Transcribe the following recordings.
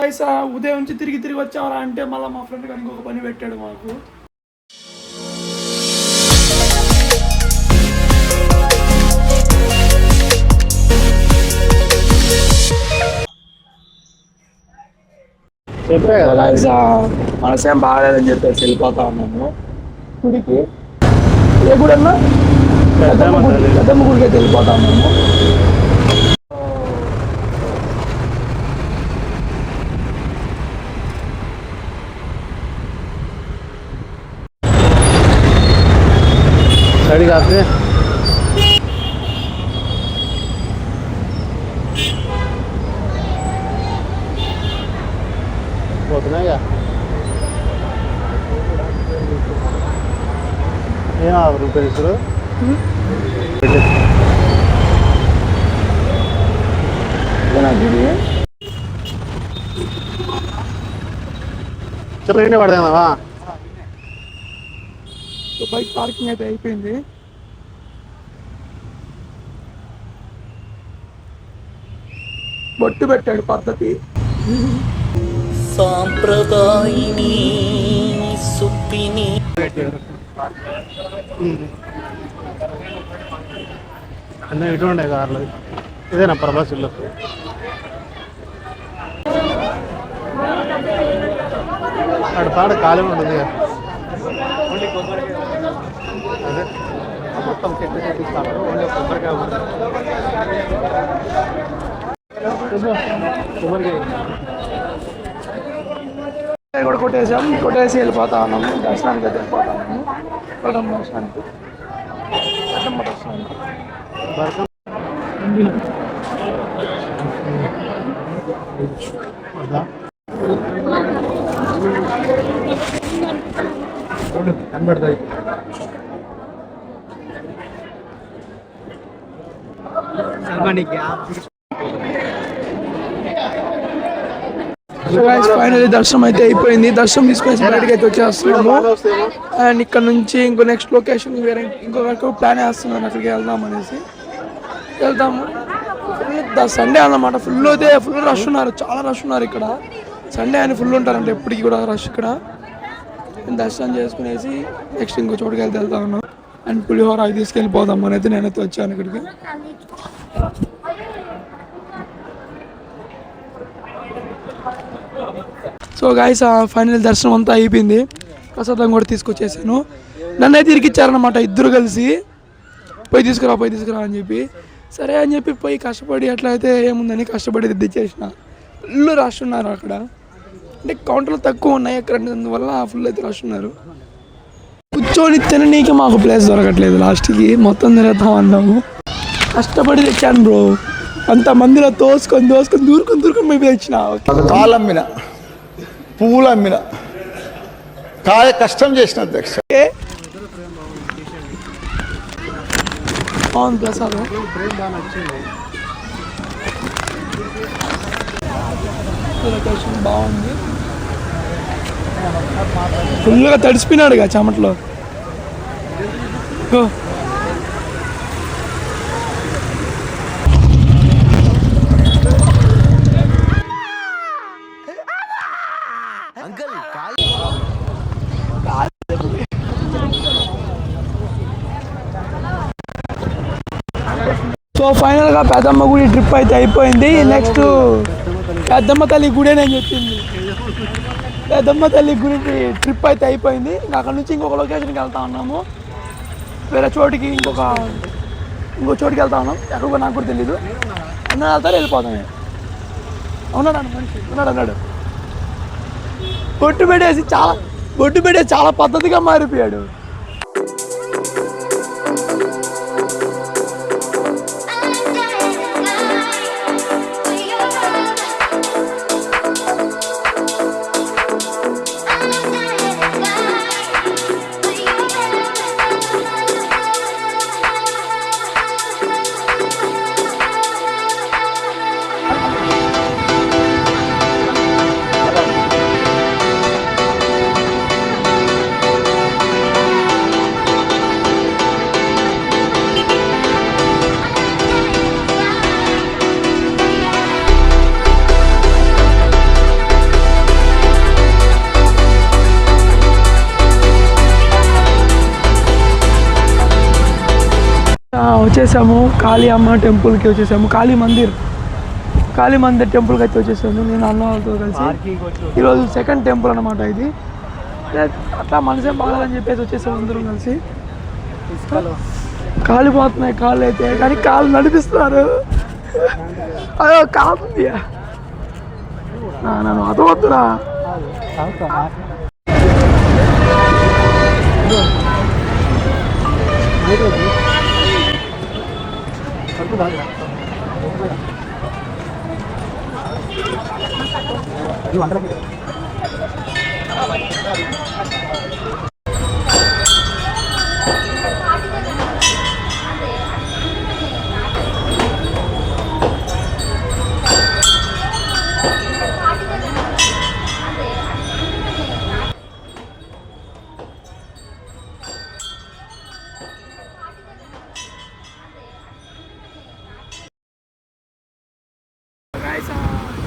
పైసా ఉదయం నుంచి తిరిగి తిరిగి వచ్చావరా అంటే మళ్ళీ మా ఫ్రెండ్ కానీ ఇంకొక పని పెట్టాడు మాకు. చెప్పే కదా మనసేం బాగాలేదని చెప్పేసి వెళ్ళిపోతా ఉన్నాము గుడికి. ఏ గుడి అన్నా? పెద్దమ్మ గుడికి అయితే వెళ్ళిపోతా ఉన్నాము. सड़ी जाते పోతున్నా ఏం రూపాయలు చెప్పండి పడదామా. బైక్ పార్కింగ్ అయితే అయిపోయింది. బొట్టు పెట్టాడు పద్ధతి. సాంప్రదాయిని సుప్పిని అన్నీ ఇటు ఉండే కార్లు. ఇదేనా ప్రభాస్ ఇల్లు? అక్కడ పాడ ఖాళీ ఉంటుంది కదా. అదే మొత్తం చెట్టు చేపిస్తాను. ఓన్లీ కొబ్బరికాయ కూడా కొట్టేసాం. కొట్టేసి వెళ్ళిపోతా ఉన్నాము. దర్శనానికి అయితే వెళ్ళిపోతా ఉన్నాము. దర్శనానికి కనబడతాయి. ఫైనల్లీ దర్శనం అయితే అయిపోయింది. దర్శనం తీసుకొని బయటకి అయితే వచ్చేస్తున్నాము. అండ్ ఇక్కడ నుంచి ఇంకో నెక్స్ట్ లొకేషన్ వేరే ఇంకొక ప్లాన్ వేస్తున్నాను. అక్కడికి వెళ్దాం అనేసి వెళ్తాము. సండే అన్నమాట. ఫుల్ అయితే ఫుల్ రష్ ఉన్నారు. చాలా రష్ ఉన్నారు ఇక్కడ. సండే అని ఫుల్ ఉంటారంటే ఎప్పటికీ కూడా రష్ ఇక్కడ. దర్శనం చేసుకునేసి నెక్స్ట్ ఇంకో చోటుకి వెళ్తా ఉన్నాం. అండ్ పులిహోర అవి తీసుకెళ్ళిపోదాం అనేది నేనైతే వచ్చాను ఇక్కడికి. సో గాయ్స్ ఫైనల్ దర్శనం అంతా అయిపోయింది. ప్రసాదం కూడా తీసుకొచ్చేసాను. నన్ను అయితే ఇరికిచ్చారనమాట ఇద్దరు కలిసి. పోయి తీసుకురా అని చెప్పి సరే అని చెప్పి పోయి కష్టపడి అట్లా అయితే ఏముందని కష్టపడి తెచ్చేసిన. ఫుల్ రష్ ఉన్నారు అక్కడ. అంటే కౌంటర్లు తక్కువ ఉన్నాయి అక్కడ, అందువల్ల ఫుల్ అయితే రష్ ఉన్నారు. కూర్చొని తిననీకి మాకు ప్లేస్ దొరకట్లేదు. లాస్ట్కి మొత్తం తినేద్దాం అన్నాము. కష్టపడి తెచ్చాను బ్రో. అంతమందిలో దూరుకొని మేము తెచ్చిన. కాలమ్మిన పువ్వులు అమ్మిన కాయ కష్టం చేసిన అధ్యక్ష. బాగుంది ప్రసాదం. బాగుంది. ఫుల్గా తడిసిపోయినాడు కదా చెమట్లో. సో ఫైనల్గా పెద్దమ్మ గుడి ట్రిప్ అయితే అయిపోయింది. నెక్స్ట్ పెద్దమ్మ తల్లి గుడి అని చెప్పింది. పెద్దమ్మ తల్లి గుడికి ట్రిప్ అయితే అయిపోయింది. అక్కడ నుంచి ఇంకొక లొకేషన్కి వెళ్తా ఉన్నాము. వేరే చోటికి ఇంకో చోటుకి వెళ్తా ఉన్నాం. ఎక్కడికో నాకు కూడా తెలీదు. అన్న వెళ్తారు వెళ్ళిపోతామే. అవునాడు మనిషి అన్నాడు. బొట్టు పెట్టేసి చాలా పద్ధతిగా మారిపోయాడు. వచ్చేసాము కాళీ అమ్మ టెంపుల్కి వచ్చేసాము. కాళీ మందిర్ టెంపుల్కి అయితే వచ్చేసాము నేను అన్న వాళ్ళతో కలిసి. ఈరోజు సెకండ్ టెంపుల్ అనమాట ఇది. అట్లా మనసేం బాగాలని చెప్పేసి వచ్చేసాము అందరం కలిసి. కాలిపోతున్నాయి కాళ్ళు అయితే, కానీ కాళ్ళు నడిపిస్తున్నారు. అయ్యో కాలుంది నన్ను అదవద్దురా.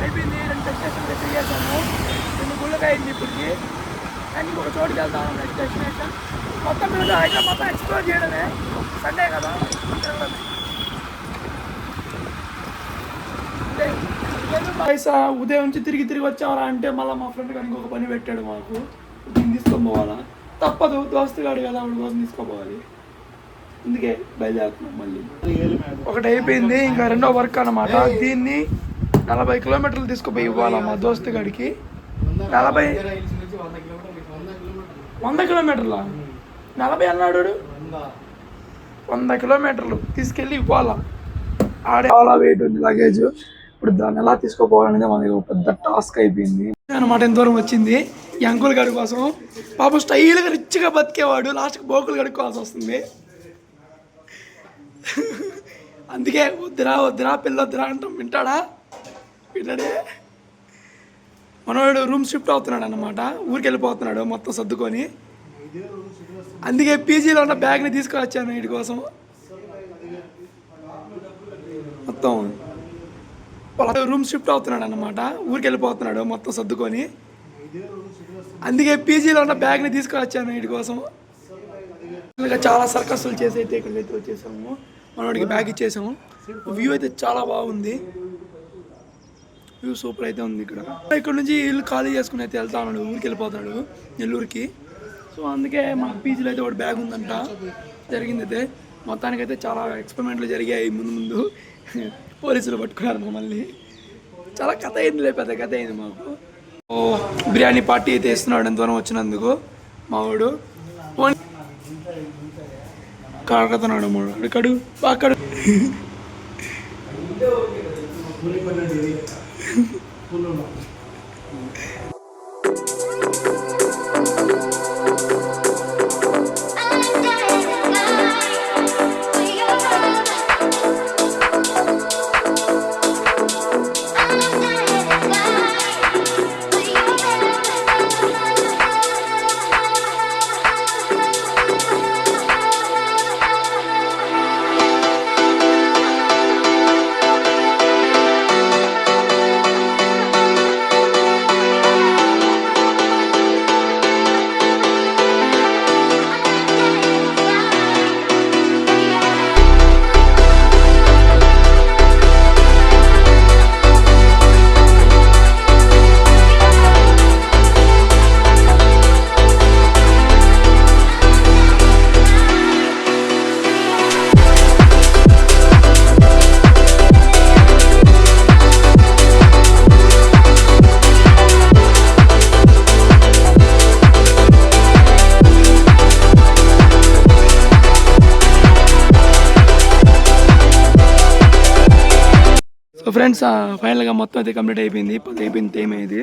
అయిపోయింది 2 డెస్టినేషన్ అయితే చేశాము. 2 గుళ్ళకి అయింది ఇప్పటికి. అండ్ ఇంకొక చోటుకి వెళ్తాము నెక్స్ట్ డెస్టినేషన్. మొత్తం మీద హైదరాబాద్ మొత్తం ఎక్స్ప్లోర్ చేయడమే. సండే కదా ఉదయం నుంచి తిరిగి వచ్చావరా అంటే మళ్ళీ మా ఫ్రెండ్ కానీ ఇంకొక పని పెట్టాడు మాకు. దీన్ని తీసుకొని పోవాలా, తప్పదు, దోస్తుగాడు కదా వాడి కోసం తీసుకోపోవాలి. అందుకే బయలుదేరుతున్నాం మళ్ళీ. ఒకటి అయిపోయింది, ఇంకా రెండో వర్క్ అనమాట. దీన్ని 40 కిలోమీటర్లు తీసుకుపోయి ఇవ్వాలా మా దోస్తు గడికి. 100 కిలోమీటర్లా? 40 అన్నాడు. 100 కిలోమీటర్లు తీసుకెళ్ళి ఇవ్వాలా. ఆడే చాలా వెయిట్ ఉంది లగేజ్. ఇప్పుడు దాన్ని ఎలా తీసుకోపోవాలనేది మనకి పెద్ద టాస్క్ అయిపోయింది అనమాట. ఎంత దూరం వచ్చింది ఈ అంకుల్ గడి కోసం. పాపం స్టైల్గా రిచ్గా బతికేవాడు, లాస్ట్కి బోకులు గడుక్కోవాల్సి వస్తుంది. అందుకే వద్దురా పిల్లొద్దురా అంటాం. వింటాడా? వింటాడే. మనవాడు రూమ్ షిఫ్ట్ అవుతున్నాడు అన్నమాట. ఊరికి వెళ్ళిపోతున్నాడు మొత్తం సర్దుకొని. అందుకే పీజీలో ఉన్న బ్యాగ్ని తీసుకొని వచ్చాను వీటి కోసం. మొత్తం రూమ్ షిఫ్ట్ అవుతున్నాడు అన్నమాట. ఊరికి వెళ్ళిపోతున్నాడు మొత్తం సర్దుకొని. అందుకే పీజీలో ఉన్న బ్యాగ్ని తీసుకొని వచ్చాను వీటి కోసం. ఇంకా చాలా సర్కస్లు చేసి అయితే ఇక్కడికైతే వచ్చేసాము. మనవాడికి బ్యాగ్ ఇచ్చేసాము. వ్యూ అయితే చాలా బాగుంది. వ్యూ సూపర్ అయితే ఉంది. ఇక్కడ నుంచి ఇల్లు ఖాళీ చేసుకుని అయితే వెళ్తా ఉన్నాడు, ఊరికి వెళ్ళిపోతాడు నెల్లూరుకి. సో అందుకే మా పీజీలో అయితే ఒకటి బ్యాగ్ ఉందంట. జరిగింది అయితే మొత్తానికైతే చాలా ఎక్స్పెరిమెంట్లు జరిగాయి. ముందు పోలీసులు పట్టుకున్నారు మళ్ళీ. చాలా కథ అయింది, పెద్ద కథ అయింది మాకు. బిర్యానీ పార్టీ అయితే ఇస్తున్నాడు ఎంత దూరం వచ్చినందుకు మావాడు. కాకతున్నాడు మావాడు ఇక్కడు అక్కడు. సో ఫ్రెండ్స్ ఫైనల్గా మొత్తం అయితే కంప్లీట్ అయిపోయింది. 10 అయిపోయింది టైం అయింది.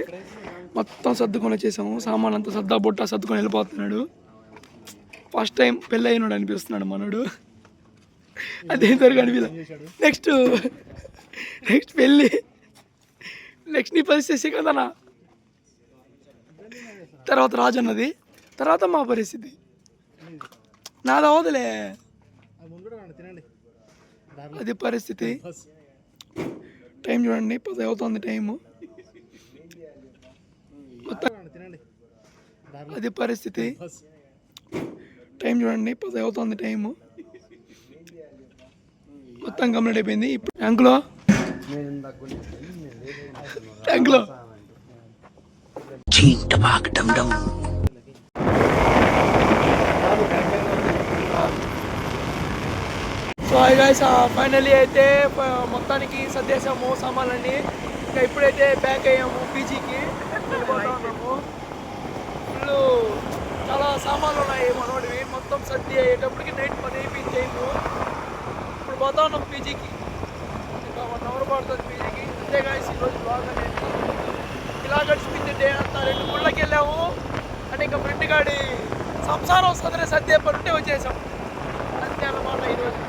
మొత్తం సర్దుకొని వచ్చేసాము. సామాన్ అంతా బుట్ట సర్దుకొని వెళ్ళిపోతున్నాడు. ఫస్ట్ టైం పెళ్ళి అయినాడు అనిపిస్తున్నాడు మనోడు. అదే ఇంతవరకు అనిపించలేదు. నెక్స్ట్ పెళ్ళి, నెక్స్ట్ నీ పరిస్థితి కదనా. తర్వాత రాజు అన్నది, తర్వాత మా పరిస్థితి. నాది అవదులే, అది పరిస్థితి. టైం చూడండి 10 అవుతుంది టైము. అది పరిస్థితి. టైం చూడండి 10 అవుతుంది టైము. మొత్తం కంప్లీట్ అయిపోయింది. ఇప్పుడు ట్యాంకులో సో హాయ్ గైస్, ఫైనల్లీ అయితే మొత్తానికి సర్దేశాము సామాన్లన్నీ. ఇంకా ఇప్పుడైతే బ్యాక్ అయ్యాము పీజీకి. వెళ్ళిపోతున్నాము. ఫుల్ చాలా సామాన్లు ఉన్నాయి మనోడివి. మొత్తం సర్ది అయ్యేటప్పటికి నైట్ 10 అయిపోయింది టైము. ఇప్పుడు పోతా ఉన్నాం పీజీకి. ఇంకా 1 అవర్ పడుతుంది పీజీకి. అంతే గైస్ ఈరోజు బ్లాగ్ అనేది ఇలా గడిచిపోయింది డే అంతా. 2 గుళ్ళకి వెళ్ళాము. అంటే ఇంకా ఫ్రెండ్ గాడి సంసారం సదరే సర్దే పనుంటే వచ్చేసాం. అంతే అన్నమాట ఈరోజు.